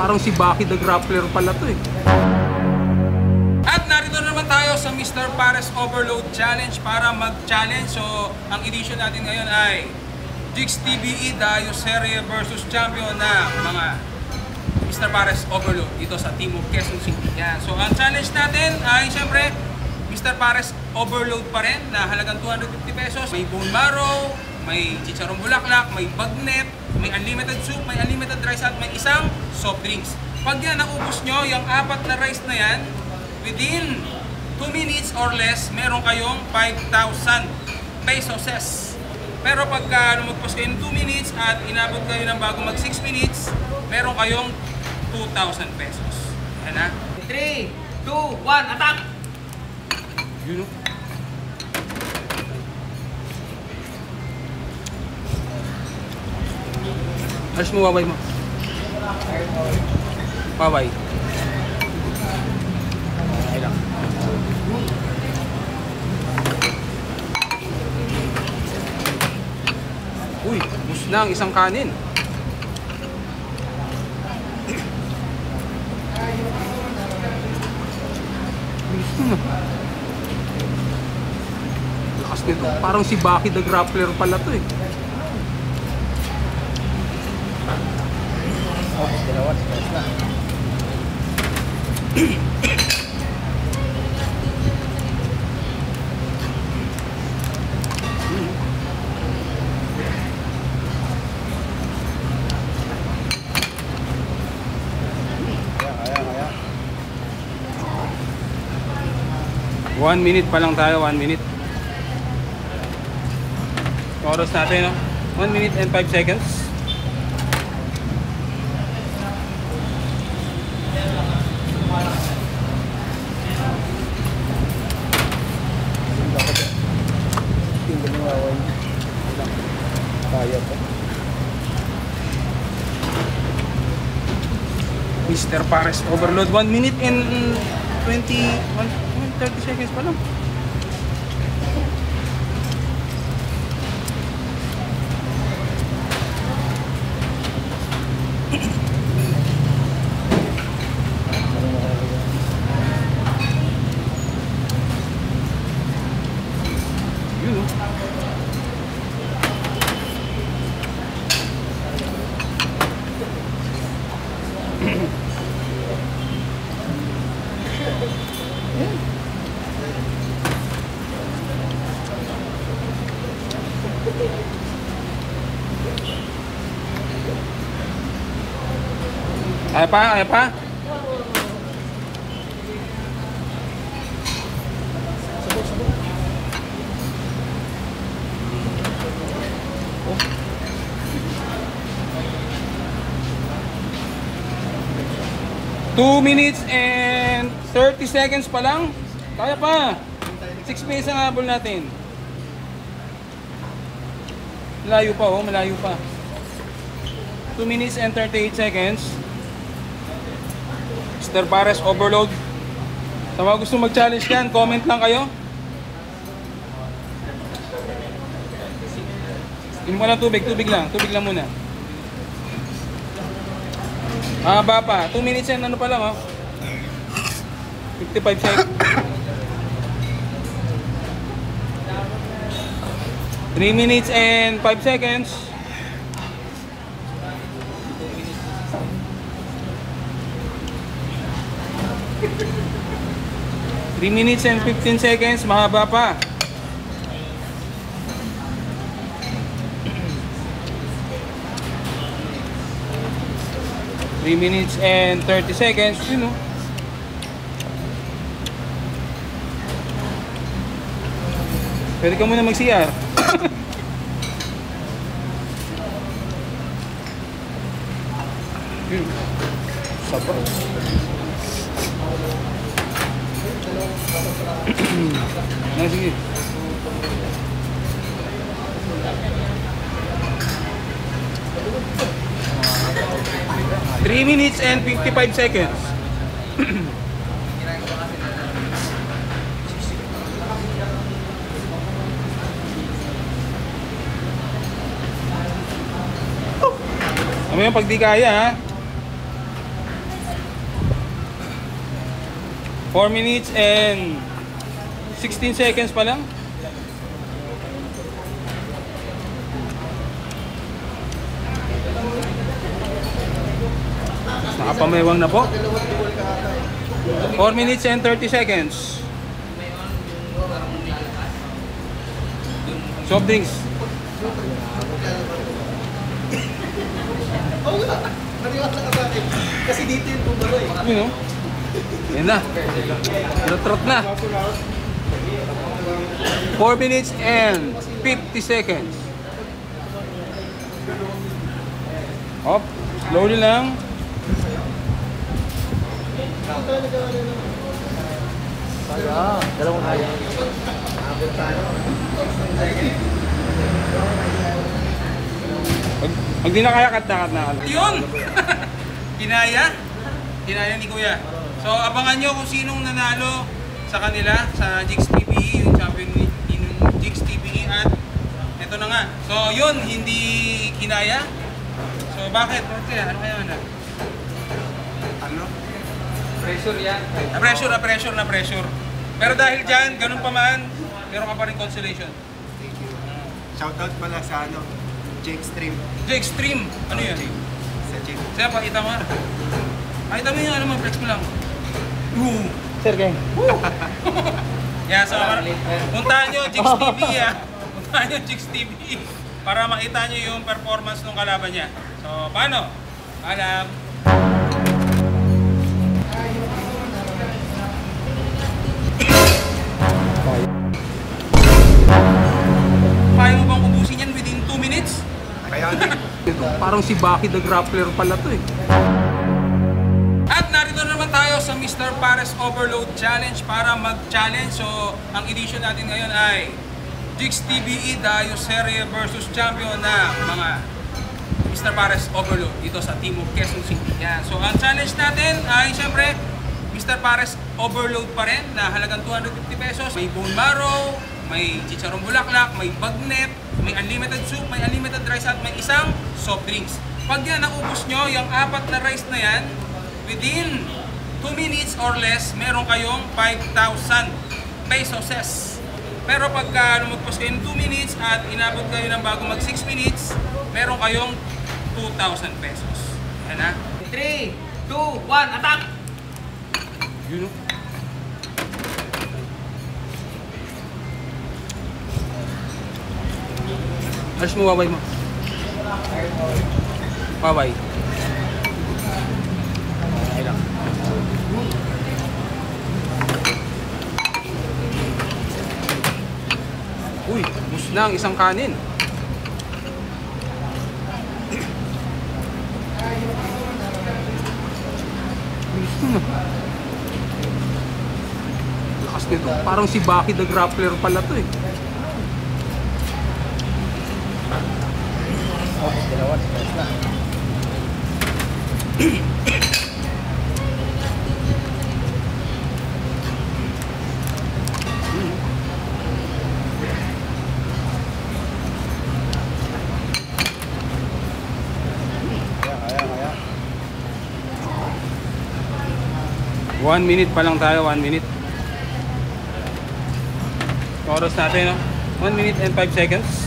Parang si Baki the Grappler pala to eh. At narito naman tayo sa Mr. Pares Overload Challenge para mag-challenge. So, ang edition natin ngayon ay Jigs TBE Dayo Serie versus champion na mga Mr. Pares Overload dito sa Team of Quezon City. Yan. So, ang challenge natin ay siyempre Mr. Pares Overload pa rin na halagang 250 pesos. May bone marrow, may chicharong bulaklak, may bagnet, may unlimited soup, may unlimited rice at may isang soft drinks. Pag yan naubos nyo, yung 4 na rice na yan, within 2 minutes or less, meron kayong 5,000 pesos. Pero pagka lumagpas kayo ng 2 minutes at inabot kayo ng bago mag 6 minutes, meron kayong 2,000 pesos. Yan na. 3, 2, 1, attack! Yun o. Alas mo, waway mo. Waway. Okay lang. Uy, bus na ang isang kanin. Lakas nito. Parang si Baki the Grappler pala to eh. One minute pa lang tayo, 1 minute. Oras natin, no? 1 minute and 5 seconds. Mr. Pares Overload, 1 minute and 30 seconds pa lang. Yun o. Kaya pa, kaya pa. Two minutes and 30 seconds pa lang. Kaya pa. 6 minutes ang habol natin. Malayo pa, oh, malayo pa. 2 minutes and 38 seconds. Mr. Pares Overload. Sa mga gusto mag-challenge yan, comment lang kayo. Inom mo lang tubig, tubig lang muna. Haba pa, 2 minutes and ano pa lang, oh. 55 seconds. 3 minutes and 5 seconds. 3 minutes and 15 seconds, mahaba pa. Three minutes and 30 seconds, you know. Pwede ka muna mag-CR. Yun. Sabar. Sige. 3 minutes and 55 seconds. Ano yung pag di kaya, ha? 4 minutes and 16 seconds pa lang. Nakapamewang na po. 4 minutes and 30 seconds. Soft drinks. Oo nga. Maniwala ka sa akin. Kasi dito yung bumalo eh. You know? Yan na. Trot na. 4 minutes and 50 seconds. Hop. Slowly lang. Kaya, dalawang kaya. Pag di na kaya, kat na. Yun! Kinaya ni Kuya. So, abangan nyo kung sinong nanalo sa kanila, sa Jigs TBE, yung champion ni Jigs TBE. At ito na nga. So, yun, hindi kinaya. So, bakit? Kaya, ano kaya na? Ano? Pressure yan. Na pressure. Pero dahil dyan, ganun pa man, meron ka pa rin consolation. Thank you. Shoutout pala sa ano, J-Extreme. J-Extreme! Ano yun? Sa J. Sige, pakita mo. Pakita mo yung ano mo, flex mo lang. Sir, gang. Yeah, so, puntahan nyo, Jigs TV puntahan nyo, Jigs TV para makita nyo yung performance ng kalaban niya. So, paano? Alam. Kaya mo bang ubusin yan within 2 minutes? Kaya Parang si Baki the Grappler pala to eh. At narito naman tayo sa Mr. Pares Overload Challenge para mag-challenge. So, ang edition natin ngayon ay Jigs TBE Dayo Serie versus champion na mga Mr. Pares Overload dito sa Team of Quezon City. Yan. So, ang challenge natin ay siyempre Mr. Pares Overload pa rin na halagang 250 pesos. May bone marrow, may chicharong bulaklak, may bagnet, may unlimited soup, may unlimited rice at may isang soft drinks. Pag yan naubos nyo, yung 4 na rice na yan, within 2 minutes or less, meron kayong 5,000 pesos. Pero pagka lumagpas kayo ng 2 minutes at inabot kayo ng bago mag 6 minutes, meron kayong 2,000 pesos. Yan na. 3, 2, 1, attack! You know? Alis mo, waway mo. Waway. Okay lang. Uy, bus na ang isang kanin. Lakas nito. Parang si Baki the Grappler pala to eh. dalawa, stress na. Kaya. 1 minute pa lang tayo, 1 minute. Oras natin, no? 1 minute and 5 seconds.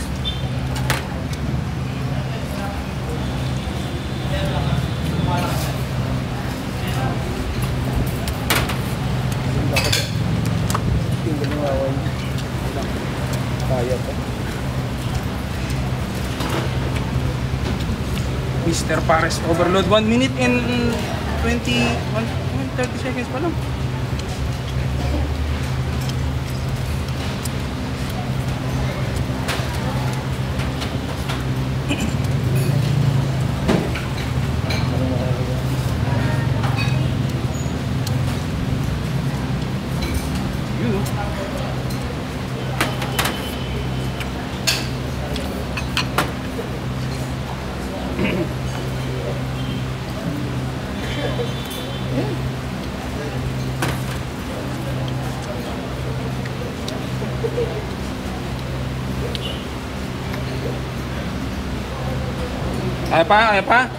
Kaya pa. Mr. Pares Overload, 1 minute and 30 seconds pa lang. Yun, oh. Ay pa.